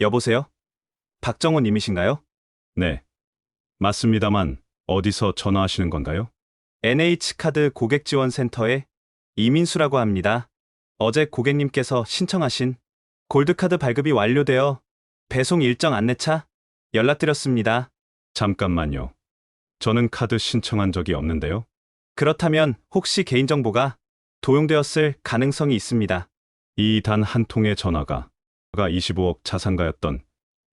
여보세요? 박정호님이신가요? 네, 맞습니다만 어디서 전화하시는 건가요? NH카드 고객지원센터의 이민수라고 합니다. 어제 고객님께서 신청하신 골드카드 발급이 완료되어 배송 일정 안내차 연락드렸습니다. 잠깐만요. 저는 카드 신청한 적이 없는데요. 그렇다면 혹시 개인정보가 도용되었을 가능성이 있습니다. 이 단 한 통의 전화가 25억 자산가였던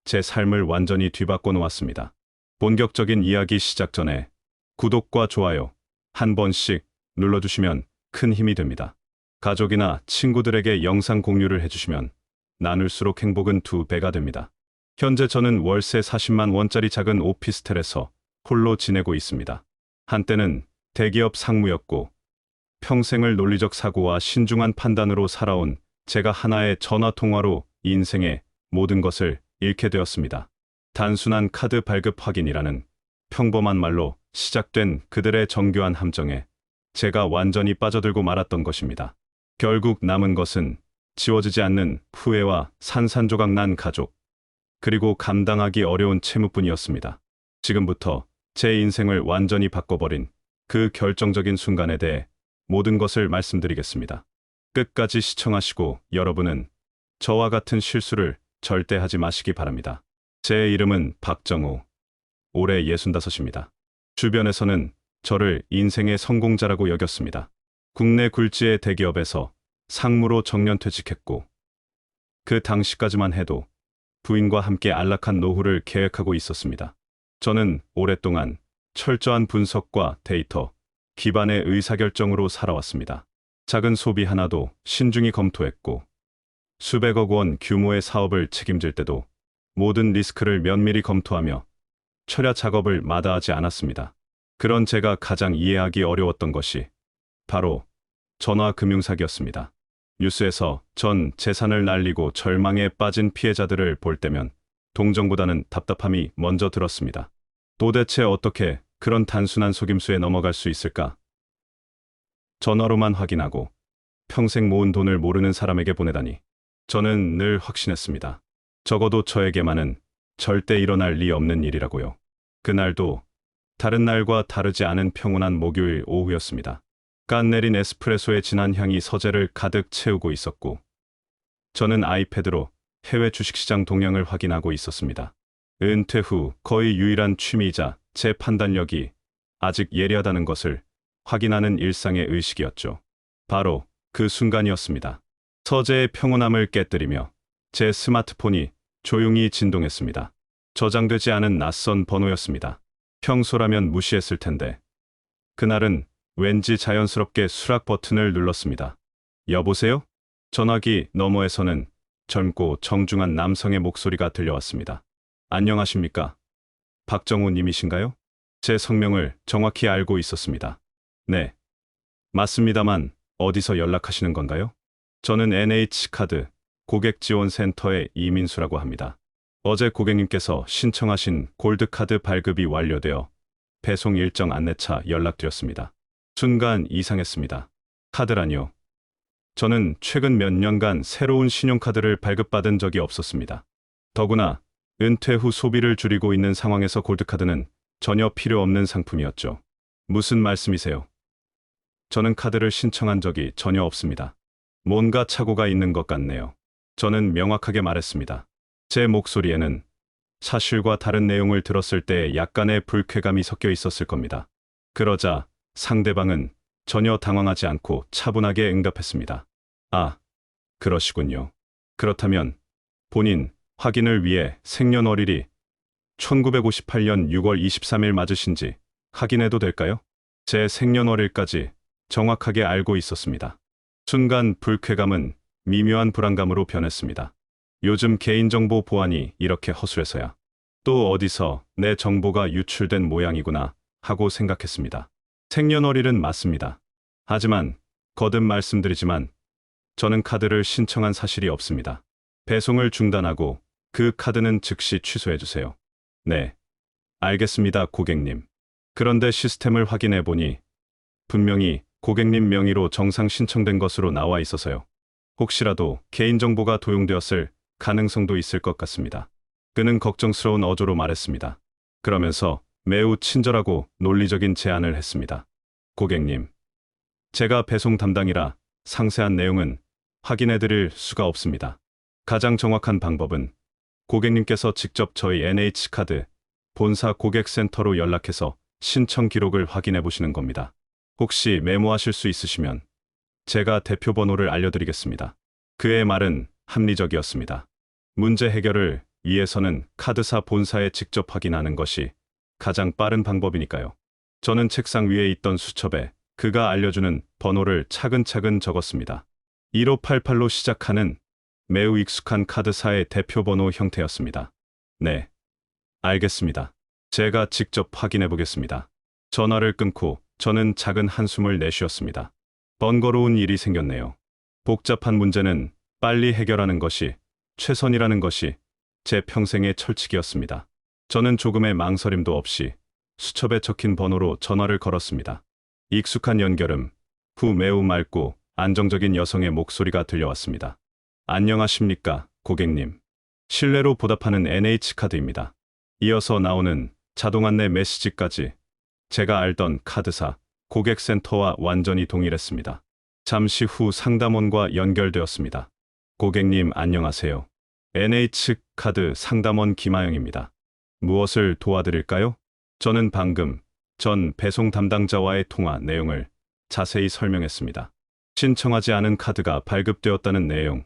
제 삶을 완전히 뒤바꿔 놓았습니다. 본격적인 이야기 시작 전에 구독과 좋아요 한 번씩 눌러주시면 큰 힘이 됩니다. 가족이나 친구들에게 영상 공유를 해주시면 나눌수록 행복은 2배가 됩니다. 현재 저는 월세 40만 원짜리 작은 오피스텔에서 홀로 지내고 있습니다. 한때는 대기업 상무였고 평생을 논리적 사고와 신중한 판단으로 살아온 제가 하나의 전화 통화로 인생의 모든 것을 잃게 되었습니다. 단순한 카드 발급 확인이라는 평범한 말로 시작된 그들의 정교한 함정에 제가 완전히 빠져들고 말았던 것입니다. 결국 남은 것은 지워지지 않는 후회와 산산조각 난 가족, 그리고 감당하기 어려운 채무뿐이었습니다. 지금부터 제 인생을 완전히 바꿔버린 그 결정적인 순간에 대해 모든 것을 말씀드리겠습니다. 끝까지 시청하시고 여러분은 저와 같은 실수를 절대 하지 마시기 바랍니다. 제 이름은 박정호. 올해 65입니다. 주변에서는 저를 인생의 성공자라고 여겼습니다. 국내 굴지의 대기업에서 상무로 정년퇴직했고 그 당시까지만 해도 부인과 함께 안락한 노후를 계획하고 있었습니다. 저는 오랫동안 철저한 분석과 데이터 기반의 의사결정으로 살아왔습니다. 작은 소비 하나도 신중히 검토했고 수백억 원 규모의 사업을 책임질 때도 모든 리스크를 면밀히 검토하며 철야 작업을 마다하지 않았습니다. 그런 제가 가장 이해하기 어려웠던 것이 바로 전화금융사기였습니다. 뉴스에서 전 재산을 날리고 절망에 빠진 피해자들을 볼 때면 동정보다는 답답함이 먼저 들었습니다. 도대체 어떻게 그런 단순한 속임수에 넘어갈 수 있을까? 전화로만 확인하고 평생 모은 돈을 모르는 사람에게 보내다니. 저는 늘 확신했습니다. 적어도 저에게만은 절대 일어날 리 없는 일이라고요. 그날도 다른 날과 다르지 않은 평온한 목요일 오후였습니다. 깐 내린 에스프레소의 진한 향이 서재를 가득 채우고 있었고 저는 아이패드로 해외 주식시장 동향을 확인하고 있었습니다. 은퇴 후 거의 유일한 취미이자 제 판단력이 아직 예리하다는 것을 확인하는 일상의 의식이었죠. 바로 그 순간이었습니다. 서재의 평온함을 깨뜨리며 제 스마트폰이 조용히 진동했습니다. 저장되지 않은 낯선 번호였습니다. 평소라면 무시했을 텐데 그날은 왠지 자연스럽게 수락 버튼을 눌렀습니다. 여보세요? 전화기 너머에서는 젊고 정중한 남성의 목소리가 들려왔습니다. 안녕하십니까? 박정호 님이신가요? 제 성명을 정확히 알고 있었습니다. 네, 맞습니다만 어디서 연락하시는 건가요? 저는 NH카드 고객지원센터의 이민수라고 합니다. 어제 고객님께서 신청하신 골드카드 발급이 완료되어 배송 일정 안내차 연락드렸습니다. 순간 이상했습니다. 카드라니요. 저는 최근 몇 년간 새로운 신용카드를 발급받은 적이 없었습니다. 더구나 은퇴 후 소비를 줄이고 있는 상황에서 골드카드는 전혀 필요 없는 상품이었죠. 무슨 말씀이세요? 저는 카드를 신청한 적이 전혀 없습니다. 뭔가 착오가 있는 것 같네요. 저는 명확하게 말했습니다. 제 목소리에는 사실과 다른 내용을 들었을 때 약간의 불쾌감이 섞여 있었을 겁니다. 그러자 상대방은 전혀 당황하지 않고 차분하게 응답했습니다. 아, 그러시군요. 그렇다면 본인 확인을 위해 생년월일이 1958년 6월 23일 맞으신지 확인해도 될까요? 제 생년월일까지 정확하게 알고 있었습니다. 순간 불쾌감은 미묘한 불안감으로 변했습니다. 요즘 개인정보 보안이 이렇게 허술해서야 또 어디서 내 정보가 유출된 모양이구나 하고 생각했습니다. 생년월일은 맞습니다. 하지만 거듭 말씀드리지만 저는 카드를 신청한 사실이 없습니다. 배송을 중단하고 그 카드는 즉시 취소해주세요. 네, 알겠습니다, 고객님. 그런데 시스템을 확인해 보니 분명히 고객님 명의로 정상 신청된 것으로 나와 있어서요. 혹시라도 개인정보가 도용되었을 가능성도 있을 것 같습니다. 그는 걱정스러운 어조로 말했습니다. 그러면서 매우 친절하고 논리적인 제안을 했습니다. 고객님, 제가 배송 담당이라 상세한 내용은 확인해 드릴 수가 없습니다. 가장 정확한 방법은 고객님께서 직접 저희 NH카드 본사 고객센터로 연락해서 신청 기록을 확인해 보시는 겁니다. 혹시 메모하실 수 있으시면 제가 대표 번호를 알려드리겠습니다. 그의 말은 합리적이었습니다. 문제 해결을 위해서는 카드사 본사에 직접 확인하는 것이 가장 빠른 방법이니까요. 저는 책상 위에 있던 수첩에 그가 알려주는 번호를 차근차근 적었습니다. 1588로 시작하는 매우 익숙한 카드사의 대표 번호 형태였습니다. 네, 알겠습니다. 제가 직접 확인해 보겠습니다. 전화를 끊고 저는 작은 한숨을 내쉬었습니다. 번거로운 일이 생겼네요. 복잡한 문제는 빨리 해결하는 것이 최선이라는 것이 제 평생의 철칙이었습니다. 저는 조금의 망설임도 없이 수첩에 적힌 번호로 전화를 걸었습니다. 익숙한 연결음, 후 매우 맑고 안정적인 여성의 목소리가 들려왔습니다. 안녕하십니까, 고객님. 신뢰로 보답하는 NH카드입니다. 이어서 나오는 자동 안내 메시지까지 제가 알던 카드사 고객센터와 완전히 동일했습니다. 잠시 후 상담원과 연결되었습니다. 고객님 안녕하세요. NH카드 상담원 김하영입니다. 무엇을 도와드릴까요? 저는 방금 전 배송 담당자와의 통화 내용을 자세히 설명했습니다. 신청하지 않은 카드가 발급되었다는 내용,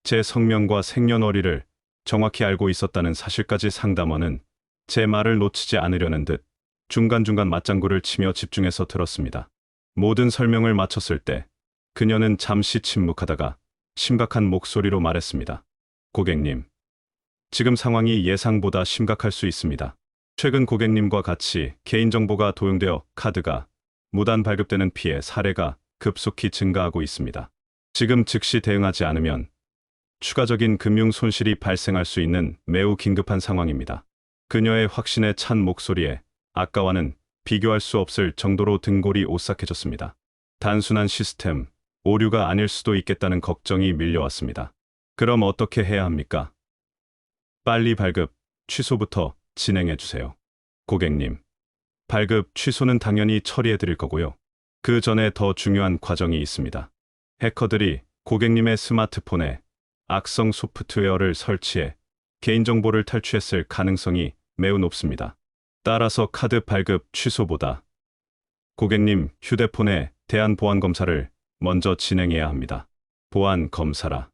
제 성명과 생년월일을 정확히 알고 있었다는 사실까지. 상담원은 제 말을 놓치지 않으려는 듯 중간중간 맞장구를 치며 집중해서 들었습니다. 모든 설명을 마쳤을 때 그녀는 잠시 침묵하다가 심각한 목소리로 말했습니다. 고객님, 지금 상황이 예상보다 심각할 수 있습니다. 최근 고객님과 같이 개인정보가 도용되어 카드가 무단 발급되는 피해 사례가 급속히 증가하고 있습니다. 지금 즉시 대응하지 않으면 추가적인 금융 손실이 발생할 수 있는 매우 긴급한 상황입니다. 그녀의 확신에 찬 목소리에 아까와는 비교할 수 없을 정도로 등골이 오싹해졌습니다. 단순한 시스템 오류가 아닐 수도 있겠다는 걱정이 밀려왔습니다. 그럼 어떻게 해야 합니까? 빨리 발급 취소부터 진행해 주세요. 고객님, 발급 취소는 당연히 처리해 드릴 거고요. 그 전에 더 중요한 과정이 있습니다. 해커들이 고객님의 스마트폰에 악성 소프트웨어를 설치해 개인정보를 탈취했을 가능성이 매우 높습니다. 따라서 카드 발급 취소보다 고객님 휴대폰에 대한 보안 검사를 먼저 진행해야 합니다. 보안 검사라.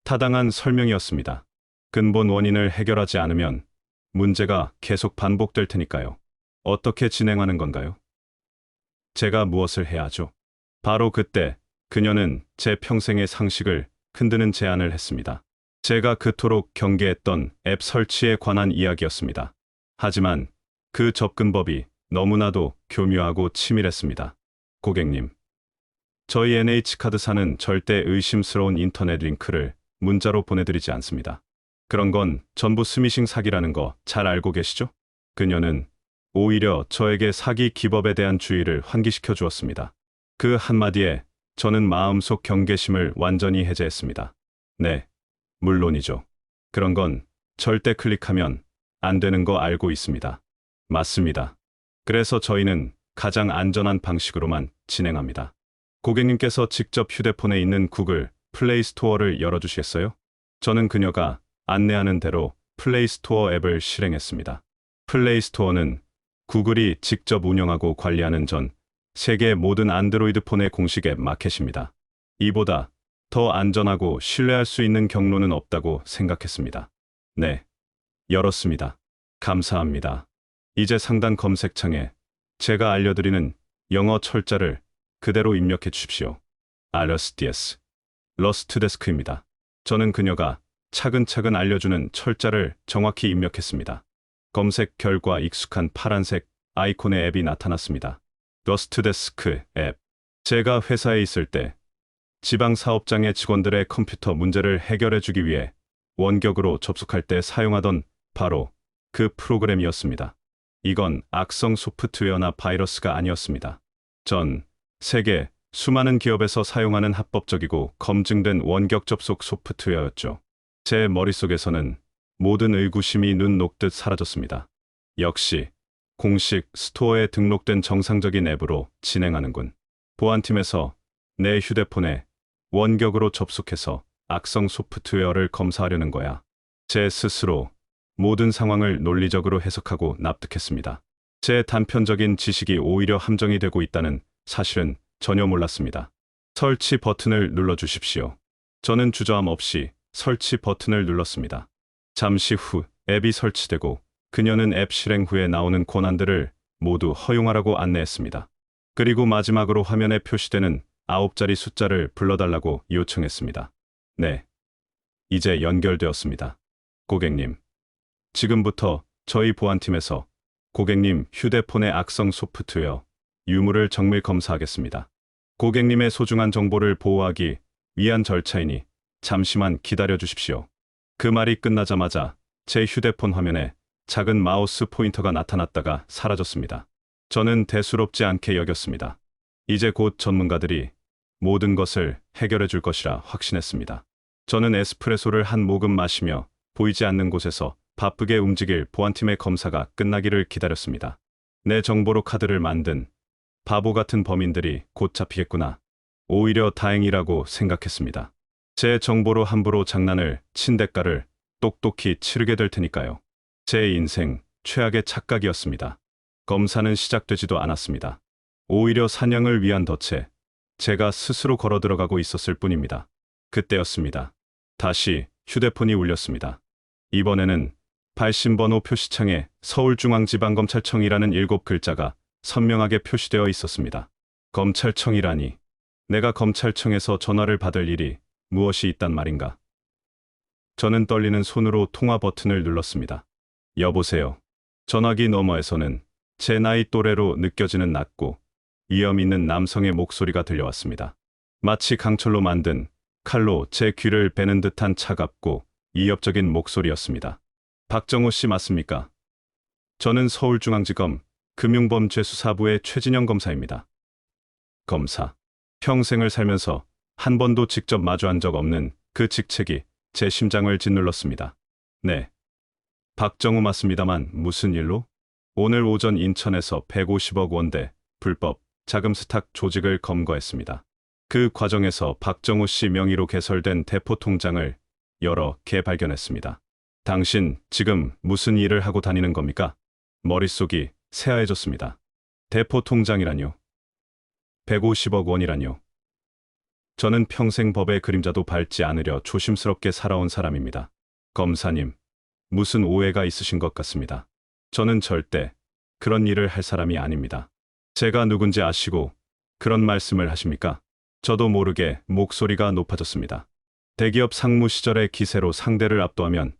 타당한 설명이었습니다. 근본 원인을 해결하지 않으면 문제가 계속 반복될 테니까요. 어떻게 진행하는 건가요? 제가 무엇을 해야 하죠? 바로 그때 그녀는 제 평생의 상식을 흔드는 제안을 했습니다. 제가 그토록 경계했던 앱 설치에 관한 이야기였습니다. 하지만 그 접근법이 너무나도 교묘하고 치밀했습니다. 고객님, 저희 NH카드사는 절대 의심스러운 인터넷 링크를 문자로 보내드리지 않습니다. 그런 건 전부 스미싱 사기라는 거 잘 알고 계시죠? 그녀는 오히려 저에게 사기 기법에 대한 주의를 환기시켜 주었습니다. 그 한마디에 저는 마음속 경계심을 완전히 해제했습니다. 네, 물론이죠. 그런 건 절대 클릭하면 안 되는 거 알고 있습니다. 맞습니다. 그래서 저희는 가장 안전한 방식으로만 진행합니다. 고객님께서 직접 휴대폰에 있는 구글 플레이 스토어를 열어주시겠어요? 저는 그녀가 안내하는 대로 플레이 스토어 앱을 실행했습니다. 플레이 스토어는 구글이 직접 운영하고 관리하는 전 세계 모든 안드로이드 폰의 공식 앱 마켓입니다. 이보다 더 안전하고 신뢰할 수 있는 경로는 없다고 생각했습니다. 네, 열었습니다. 감사합니다. 이제 상단 검색창에 제가 알려드리는 영어 철자를 그대로 입력해 주십시오. RSDS, 러스트 데스크입니다. 저는 그녀가 차근차근 알려주는 철자를 정확히 입력했습니다. 검색 결과 익숙한 파란색 아이콘의 앱이 나타났습니다. 러스트데스크 앱. 제가 회사에 있을 때 지방 사업장의 직원들의 컴퓨터 문제를 해결해주기 위해 원격으로 접속할 때 사용하던 바로 그 프로그램이었습니다. 이건 악성 소프트웨어나 바이러스가 아니었습니다. 전 세계 수많은 기업에서 사용하는 합법적이고 검증된 원격 접속 소프트웨어였죠. 제 머릿속에서는 모든 의구심이 눈 녹듯 사라졌습니다. 역시 공식 스토어에 등록된 정상적인 앱으로 진행하는군. 보안팀에서 내 휴대폰에 원격으로 접속해서 악성 소프트웨어를 검사하려는 거야. 제 스스로 모든 상황을 논리적으로 해석하고 납득했습니다. 제 단편적인 지식이 오히려 함정이 되고 있다는 사실은 전혀 몰랐습니다. 설치 버튼을 눌러주십시오. 저는 주저함 없이 설치 버튼을 눌렀습니다. 잠시 후 앱이 설치되고 그녀는 앱 실행 후에 나오는 권한들을 모두 허용하라고 안내했습니다. 그리고 마지막으로 화면에 표시되는 9자리 숫자를 불러달라고 요청했습니다. 네, 이제 연결되었습니다. 고객님, 지금부터 저희 보안팀에서 고객님 휴대폰의 악성 소프트웨어 유무를 정밀 검사하겠습니다. 고객님의 소중한 정보를 보호하기 위한 절차이니 잠시만 기다려 주십시오. 그 말이 끝나자마자 제 휴대폰 화면에 작은 마우스 포인터가 나타났다가 사라졌습니다. 저는 대수롭지 않게 여겼습니다. 이제 곧 전문가들이 모든 것을 해결해 줄 것이라 확신했습니다. 저는 에스프레소를 한 모금 마시며 보이지 않는 곳에서 바쁘게 움직일 보안팀의 검사가 끝나기를 기다렸습니다. 내 정보로 카드를 만든 바보 같은 범인들이 곧 잡히겠구나. 오히려 다행이라고 생각했습니다. 제 정보로 함부로 장난을 친 대가를 똑똑히 치르게 될 테니까요. 제 인생 최악의 착각이었습니다. 검사는 시작되지도 않았습니다. 오히려 사냥을 위한 덫에 제가 스스로 걸어 들어가고 있었을 뿐입니다. 그때였습니다. 다시 휴대폰이 울렸습니다. 이번에는 발신번호 표시창에 서울중앙지방검찰청이라는 7글자가 선명하게 표시되어 있었습니다. 검찰청이라니. 내가 검찰청에서 전화를 받을 일이 무엇이 있단 말인가? 저는 떨리는 손으로 통화 버튼을 눌렀습니다. 여보세요. 전화기 너머에서는 제 나이 또래로 느껴지는 낮고 위험 있는 남성의 목소리가 들려왔습니다. 마치 강철로 만든 칼로 제 귀를 베는 듯한 차갑고 위협적인 목소리였습니다. 박정호 씨 맞습니까? 저는 서울중앙지검 금융범죄수사부의 최진영 검사입니다. 검사. 평생을 살면서 한 번도 직접 마주한 적 없는 그 직책이 제 심장을 짓눌렀습니다. 네. 박정우 맞습니다만 무슨 일로? 오늘 오전 인천에서 150억 원대 불법 자금 스탁 조직을 검거했습니다. 그 과정에서 박정우 씨 명의로 개설된 대포 통장을 여러 개 발견했습니다. 당신 지금 무슨 일을 하고 다니는 겁니까? 머릿속이 새하얘졌습니다. 대포 통장이라뇨? 150억 원이라뇨? 저는 평생 법의 그림자도 밟지 않으려 조심스럽게 살아온 사람입니다. 검사님, 무슨 오해가 있으신 것 같습니다. 저는 절대 그런 일을 할 사람이 아닙니다. 제가 누군지 아시고 그런 말씀을 하십니까? 저도 모르게 목소리가 높아졌습니다. 대기업 상무 시절의 기세로 상대를 압도하면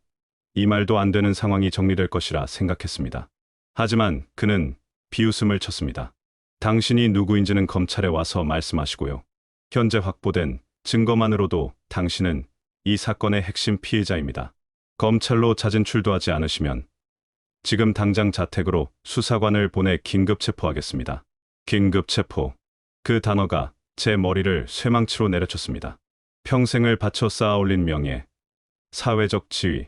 이 말도 안 되는 상황이 정리될 것이라 생각했습니다. 하지만 그는 비웃음을 쳤습니다. 당신이 누구인지는 검찰에 와서 말씀하시고요. 현재 확보된 증거만으로도 당신은 이 사건의 핵심 피의자입니다. 검찰로 자진 출두하지 않으시면 지금 당장 자택으로 수사관을 보내 긴급 체포하겠습니다. 긴급 체포. 그 단어가 제 머리를 쇠망치로 내려쳤습니다. 평생을 바쳐 쌓아올린 명예, 사회적 지위,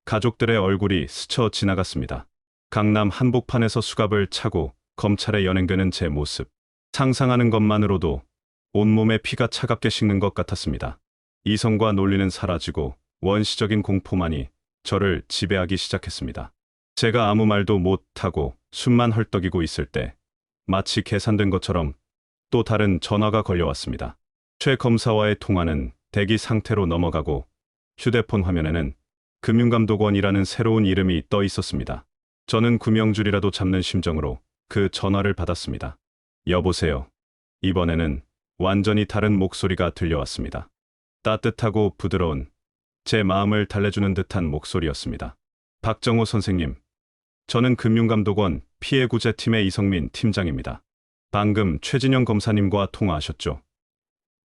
가족들의 얼굴이 스쳐 지나갔습니다. 강남 한복판에서 수갑을 차고 검찰에 연행되는 제 모습. 상상하는 것만으로도 온몸에 피가 차갑게 식는 것 같았습니다. 이성과 논리는 사라지고 원시적인 공포만이 저를 지배하기 시작했습니다. 제가 아무 말도 못하고 숨만 헐떡이고 있을 때 마치 계산된 것처럼 또 다른 전화가 걸려왔습니다. 최 검사와의 통화는 대기 상태로 넘어가고 휴대폰 화면에는 금융감독원이라는 새로운 이름이 떠 있었습니다. 저는 구명줄이라도 잡는 심정으로 그 전화를 받았습니다. 여보세요. 이번에는 완전히 다른 목소리가 들려왔습니다. 따뜻하고 부드러운 제 마음을 달래주는 듯한 목소리였습니다. 박정호 선생님, 저는 금융감독원 피해구제팀의 이성민 팀장입니다. 방금 최진영 검사님과 통화하셨죠?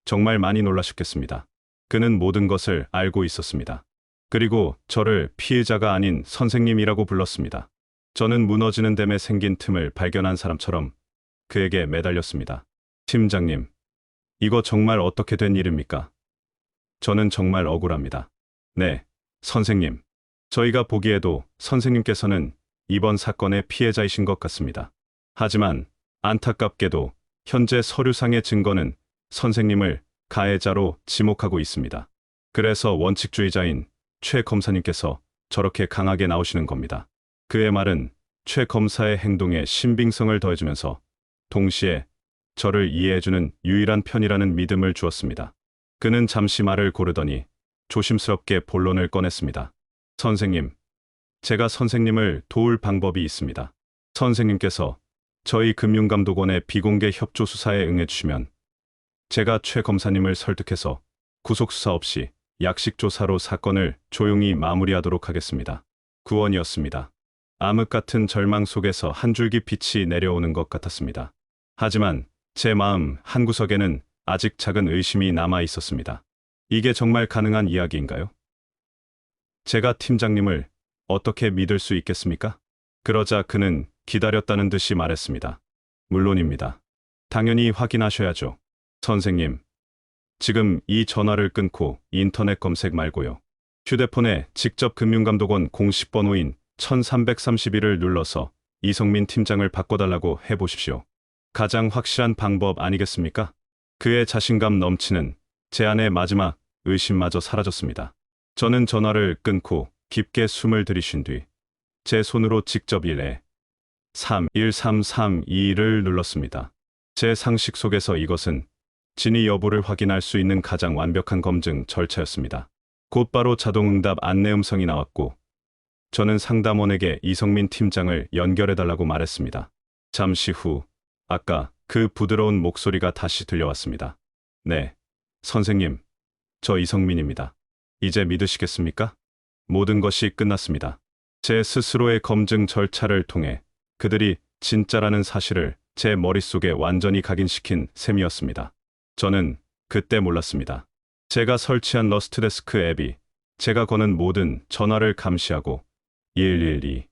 정말 많이 놀라셨겠습니다. 그는 모든 것을 알고 있었습니다. 그리고 저를 피해자가 아닌 선생님이라고 불렀습니다. 저는 무너지는 댐에 생긴 틈을 발견한 사람처럼 그에게 매달렸습니다. 팀장님, 이거 정말 어떻게 된 일입니까? 저는 정말 억울합니다. 네, 선생님, 저희가 보기에도 선생님께서는 이번 사건의 피해자이신 것 같습니다. 하지만 안타깝게도 현재 서류상의 증거는 선생님을 가해자로 지목하고 있습니다. 그래서 원칙주의자인 최 검사님께서 저렇게 강하게 나오시는 겁니다. 그의 말은 최 검사의 행동에 신빙성을 더해주면서 동시에 저를 이해해주는 유일한 편이라는 믿음을 주었습니다. 그는 잠시 말을 고르더니 조심스럽게 본론을 꺼냈습니다. 선생님, 제가 선생님을 도울 방법이 있습니다. 선생님께서 저희 금융감독원의 비공개 협조 수사에 응해주시면 제가 최 검사님을 설득해서 구속수사 없이 약식조사로 사건을 조용히 마무리하도록 하겠습니다. 구원이었습니다. 암흑 같은 절망 속에서 한 줄기 빛이 내려오는 것 같았습니다. 하지만 제 마음 한구석에는 아직 작은 의심이 남아 있었습니다. 이게 정말 가능한 이야기인가요? 제가 팀장님을 어떻게 믿을 수 있겠습니까? 그러자 그는 기다렸다는 듯이 말했습니다. 물론입니다. 당연히 확인하셔야죠. 선생님, 지금 이 전화를 끊고 인터넷 검색 말고요. 휴대폰에 직접 금융감독원 공식 번호인 1331을 눌러서 이성민 팀장을 바꿔달라고 해보십시오. 가장 확실한 방법 아니겠습니까? 그의 자신감 넘치는 제 안의 마지막 의심마저 사라졌습니다. 저는 전화를 끊고 깊게 숨을 들이쉰 뒤 제 손으로 직접 11332를 눌렀습니다. 제 상식 속에서 이것은 진위 여부를 확인할 수 있는 가장 완벽한 검증 절차였습니다. 곧바로 자동응답 안내 음성이 나왔고 저는 상담원에게 이성민 팀장을 연결해달라고 말했습니다. 잠시 후 아까 그 부드러운 목소리가 다시 들려왔습니다. 네, 선생님, 저 이성민입니다. 이제 믿으시겠습니까? 모든 것이 끝났습니다. 제 스스로의 검증 절차를 통해 그들이 진짜라는 사실을 제 머릿속에 완전히 각인시킨 셈이었습니다. 저는 그때 몰랐습니다. 제가 설치한 러스트데스크 앱이 제가 거는 모든 전화를 감시하고 112,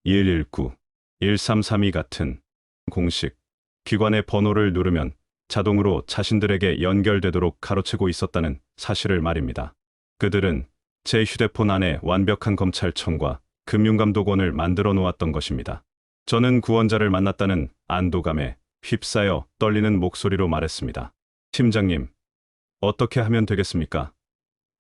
119, 1332 같은 공식 기관의 번호를 누르면 자동으로 자신들에게 연결되도록 가로채고 있었다는 사실을 말입니다. 그들은 제 휴대폰 안에 완벽한 검찰청과 금융감독원을 만들어 놓았던 것입니다. 저는 구원자를 만났다는 안도감에 휩싸여 떨리는 목소리로 말했습니다. 팀장님, 어떻게 하면 되겠습니까?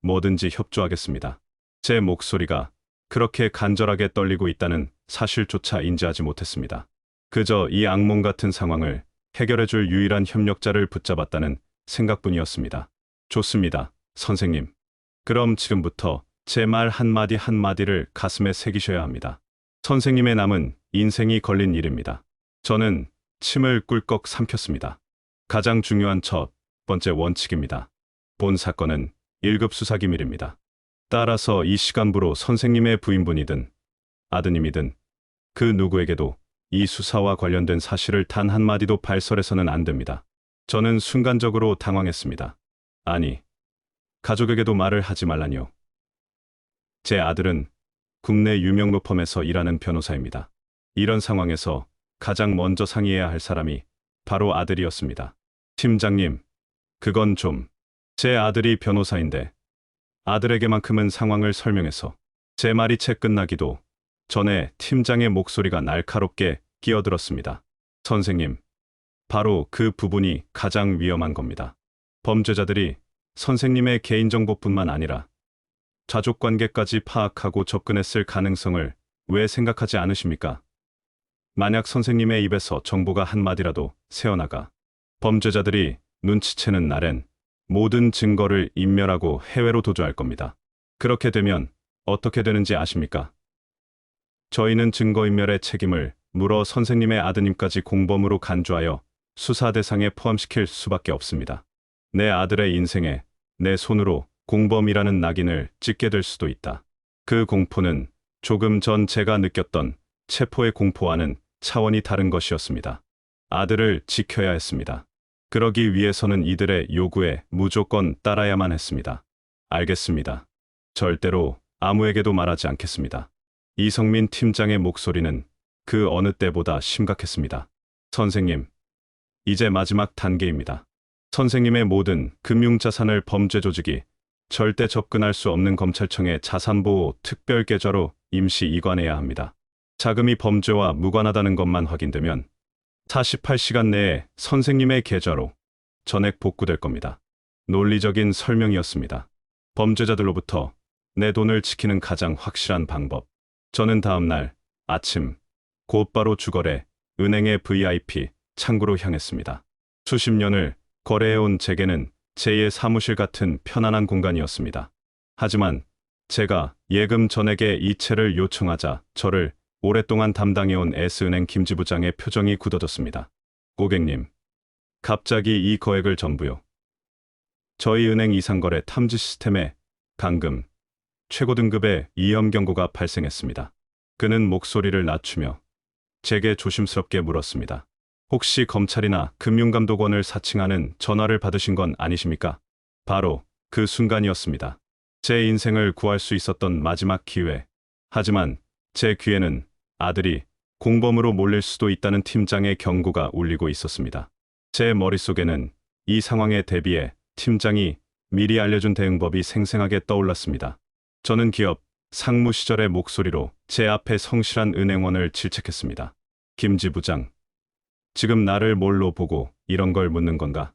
뭐든지 협조하겠습니다. 제 목소리가 그렇게 간절하게 떨리고 있다는 사실조차 인지하지 못했습니다. 그저 이 악몽 같은 상황을 해결해줄 유일한 협력자를 붙잡았다는 생각뿐이었습니다. 좋습니다, 선생님. 그럼 지금부터 제 말 한마디 한마디를 가슴에 새기셔야 합니다. 선생님의 남은 인생이 걸린 일입니다. 저는 침을 꿀꺽 삼켰습니다. 가장 중요한 첫 번째 원칙입니다. 본 사건은 1급 수사기밀입니다. 따라서 이 시간부로 선생님의 부인분이든 아드님이든 그 누구에게도 이 수사와 관련된 사실을 단 한마디도 발설해서는 안 됩니다. 저는 순간적으로 당황했습니다. 아니, 가족에게도 말을 하지 말라니요. 제 아들은 국내 유명 로펌에서 일하는 변호사입니다. 이런 상황에서 가장 먼저 상의해야 할 사람이 바로 아들이었습니다. 팀장님, 그건 좀, 제 아들이 변호사인데 아들에게만큼은 상황을 설명해서 제 말이 채 끝나기도 전에 팀장의 목소리가 날카롭게 끼어들었습니다. 선생님, 바로 그 부분이 가장 위험한 겁니다. 범죄자들이 선생님의 개인정보뿐만 아니라 가족관계까지 파악하고 접근했을 가능성을 왜 생각하지 않으십니까? 만약 선생님의 입에서 정보가 한마디라도 새어나가 범죄자들이 눈치채는 날엔 모든 증거를 인멸하고 해외로 도주할 겁니다. 그렇게 되면 어떻게 되는지 아십니까? 저희는 증거인멸의 책임을 물어 선생님의 아드님까지 공범으로 간주하여 수사 대상에 포함시킬 수밖에 없습니다. 내 아들의 인생에 내 손으로 공범이라는 낙인을 찍게 될 수도 있다. 그 공포는 조금 전 제가 느꼈던 체포의 공포와는 차원이 다른 것이었습니다. 아들을 지켜야 했습니다. 그러기 위해서는 이들의 요구에 무조건 따라야만 했습니다. 알겠습니다. 절대로 아무에게도 말하지 않겠습니다. 이성민 팀장의 목소리는 그 어느 때보다 심각했습니다. 선생님, 이제 마지막 단계입니다. 선생님의 모든 금융자산을 범죄 조직이 절대 접근할 수 없는 검찰청의 자산보호 특별계좌로 임시 이관해야 합니다. 자금이 범죄와 무관하다는 것만 확인되면 48시간 내에 선생님의 계좌로 전액 복구될 겁니다. 논리적인 설명이었습니다. 범죄자들로부터 내 돈을 지키는 가장 확실한 방법. 저는 다음 날 아침 곧바로 주거래 은행의 VIP 창구로 향했습니다. 수십 년을 거래해온 제게는 제2의 사무실 같은 편안한 공간이었습니다. 하지만 제가 예금 전액의 이체를 요청하자 저를 오랫동안 담당해온 S은행 김 지부장의 표정이 굳어졌습니다. 고객님, 갑자기 이 거액을 전부요. 저희 은행 이상거래 탐지 시스템에 방금 최고 등급의 위험 경고가 발생했습니다. 그는 목소리를 낮추며 제게 조심스럽게 물었습니다. 혹시 검찰이나 금융감독원을 사칭하는 전화를 받으신 건 아니십니까? 바로 그 순간이었습니다. 제 인생을 구할 수 있었던 마지막 기회. 하지만 제 귀에는 아들이 공범으로 몰릴 수도 있다는 팀장의 경고가 울리고 있었습니다. 제 머릿속에는 이 상황에 대비해 팀장이 미리 알려준 대응법이 생생하게 떠올랐습니다. 저는 기업 상무 시절의 목소리로 제 앞에 성실한 은행원을 질책했습니다. 김 지부장, 지금 나를 뭘로 보고 이런 걸 묻는 건가?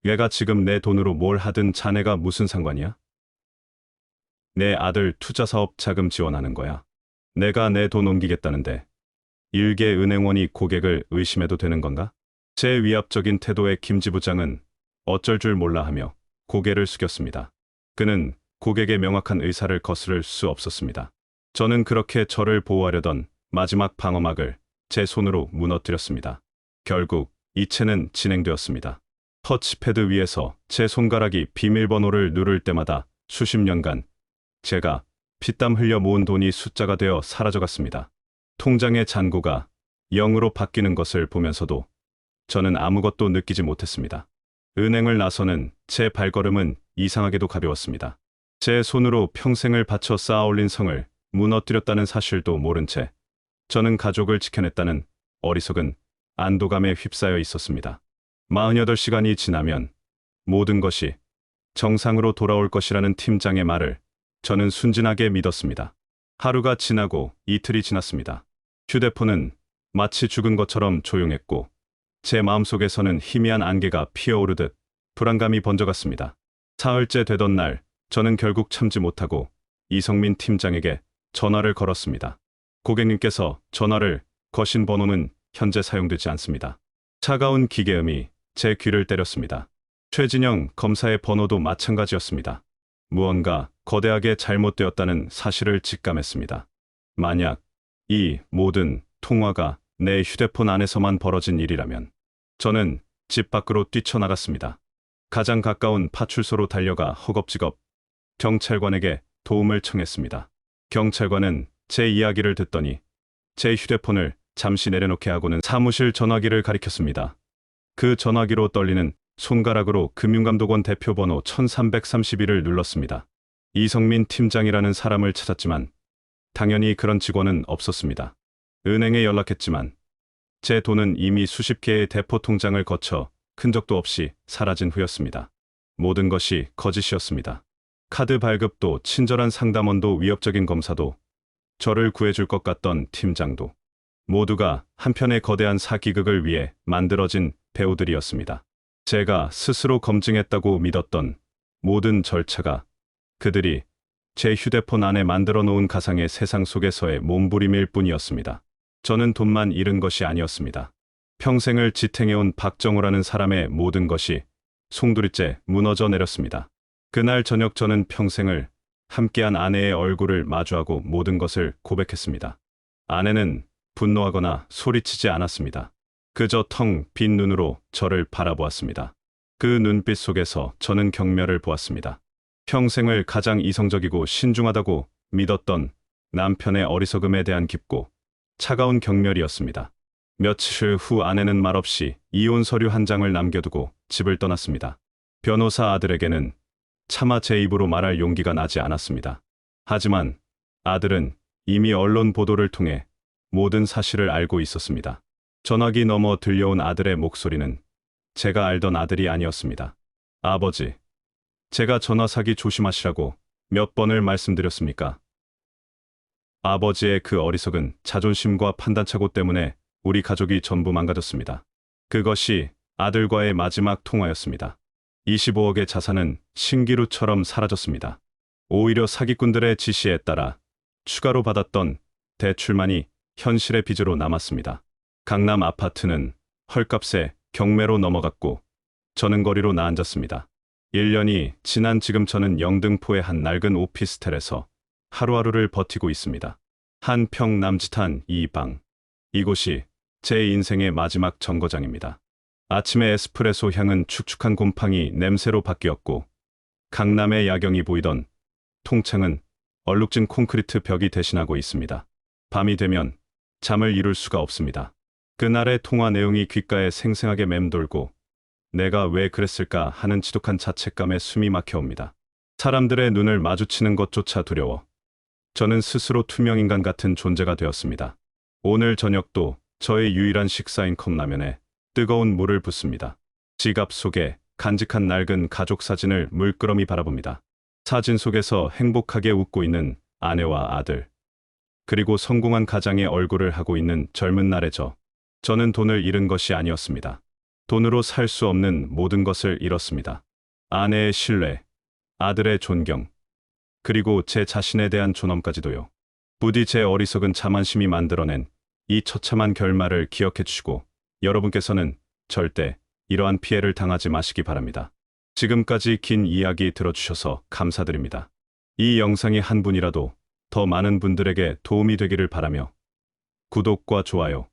얘가 지금 내 돈으로 뭘 하든 자네가 무슨 상관이야? 내 아들 투자사업 자금 지원하는 거야. 내가 내 돈 옮기겠다는데 일개 은행원이 고객을 의심해도 되는 건가? 제 위압적인 태도에 김 지부장은 어쩔 줄 몰라 하며 고개를 숙였습니다. 그는 고객의 명확한 의사를 거스를 수 없었습니다. 저는 그렇게 저를 보호하려던 마지막 방어막을 제 손으로 무너뜨렸습니다. 결국 이체는 진행되었습니다. 터치패드 위에서 제 손가락이 비밀번호를 누를 때마다 수십 년간 제가 피땀 흘려 모은 돈이 숫자가 되어 사라져갔습니다. 통장의 잔고가 0으로 바뀌는 것을 보면서도 저는 아무것도 느끼지 못했습니다. 은행을 나서는 제 발걸음은 이상하게도 가벼웠습니다. 제 손으로 평생을 바쳐 쌓아올린 성을 무너뜨렸다는 사실도 모른 채 저는 가족을 지켜냈다는 어리석은 안도감에 휩싸여 있었습니다. 48시간이 지나면 모든 것이 정상으로 돌아올 것이라는 팀장의 말을 저는 순진하게 믿었습니다. 하루가 지나고 이틀이 지났습니다. 휴대폰은 마치 죽은 것처럼 조용했고 제 마음속에서는 희미한 안개가 피어오르듯 불안감이 번져갔습니다. 사흘째 되던 날 저는 결국 참지 못하고 이성민 팀장에게 전화를 걸었습니다. 고객님께서 전화를 거신 번호는 현재 사용되지 않습니다. 차가운 기계음이 제 귀를 때렸습니다. 최진영 검사의 번호도 마찬가지였습니다. 무언가 거대하게 잘못되었다는 사실을 직감했습니다. 만약 이 모든 통화가 내 휴대폰 안에서만 벌어진 일이라면 저는 집 밖으로 뛰쳐나갔습니다. 가장 가까운 파출소로 달려가 허겁지겁 경찰관에게 도움을 청했습니다. 경찰관은 제 이야기를 듣더니 제 휴대폰을 잠시 내려놓게 하고는 사무실 전화기를 가리켰습니다. 그 전화기로 떨리는 손가락으로 금융감독원 대표번호 1331을 눌렀습니다. 이성민 팀장이라는 사람을 찾았지만 당연히 그런 직원은 없었습니다. 은행에 연락했지만 제 돈은 이미 수십 개의 대포 통장을 거쳐 흔적도 없이 사라진 후였습니다. 모든 것이 거짓이었습니다. 카드 발급도 친절한 상담원도 위협적인 검사도 저를 구해줄 것 같던 팀장도 모두가 한편의 거대한 사기극을 위해 만들어진 배우들이었습니다. 제가 스스로 검증했다고 믿었던 모든 절차가 그들이 제 휴대폰 안에 만들어 놓은 가상의 세상 속에서의 몸부림일 뿐이었습니다. 저는 돈만 잃은 것이 아니었습니다. 평생을 지탱해온 박정우라는 사람의 모든 것이 송두리째 무너져 내렸습니다. 그날 저녁 저는 평생을 함께한 아내의 얼굴을 마주하고 모든 것을 고백했습니다. 아내는 분노하거나 소리치지 않았습니다. 그저 텅 빈 눈으로 저를 바라보았습니다. 그 눈빛 속에서 저는 경멸을 보았습니다. 평생을 가장 이성적이고 신중하다고 믿었던 남편의 어리석음에 대한 깊고 차가운 경멸이었습니다. 며칠 후 아내는 말없이 이혼 서류 한 장을 남겨두고 집을 떠났습니다. 변호사 아들에게는 차마 제 입으로 말할 용기가 나지 않았습니다. 하지만 아들은 이미 언론 보도를 통해 모든 사실을 알고 있었습니다. 전화기 너머 들려온 아들의 목소리는 제가 알던 아들이 아니었습니다. 아버지, 제가 전화 사기 조심하시라고 몇 번을 말씀드렸습니까? 아버지의 그 어리석은 자존심과 판단착오 때문에 우리 가족이 전부 망가졌습니다. 그것이 아들과의 마지막 통화였습니다. 25억의 자산은 신기루처럼 사라졌습니다. 오히려 사기꾼들의 지시에 따라 추가로 받았던 대출만이 현실의 빚으로 남았습니다. 강남 아파트는 헐값에 경매로 넘어갔고 저는 거리로 나앉았습니다. 1년이 지난 지금 저는 영등포의 한 낡은 오피스텔에서 하루하루를 버티고 있습니다. 한 평 남짓한 이 방. 이곳이 제 인생의 마지막 정거장입니다. 아침의 에스프레소 향은 축축한 곰팡이 냄새로 바뀌었고 강남의 야경이 보이던 통창은 얼룩진 콘크리트 벽이 대신하고 있습니다. 밤이 되면 잠을 이룰 수가 없습니다. 그날의 통화 내용이 귓가에 생생하게 맴돌고 내가 왜 그랬을까 하는 지독한 자책감에 숨이 막혀옵니다. 사람들의 눈을 마주치는 것조차 두려워. 저는 스스로 투명인간 같은 존재가 되었습니다. 오늘 저녁도 저의 유일한 식사인 컵라면에 뜨거운 물을 붓습니다. 지갑 속에 간직한 낡은 가족 사진을 물끄러미 바라봅니다. 사진 속에서 행복하게 웃고 있는 아내와 아들, 그리고 성공한 가장의 얼굴을 하고 있는 젊은 날의 저는 돈을 잃은 것이 아니었습니다. 돈으로 살 수 없는 모든 것을 잃었습니다. 아내의 신뢰, 아들의 존경, 그리고 제 자신에 대한 존엄까지도요. 부디 제 어리석은 자만심이 만들어낸 이 처참한 결말을 기억해 주시고 여러분께서는 절대 이러한 피해를 당하지 마시기 바랍니다. 지금까지 긴 이야기 들어주셔서 감사드립니다. 이 영상이 한 분이라도 더 많은 분들에게 도움이 되기를 바라며 구독과 좋아요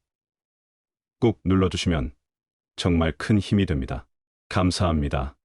꾹 눌러주시면 정말 큰 힘이 됩니다. 감사합니다.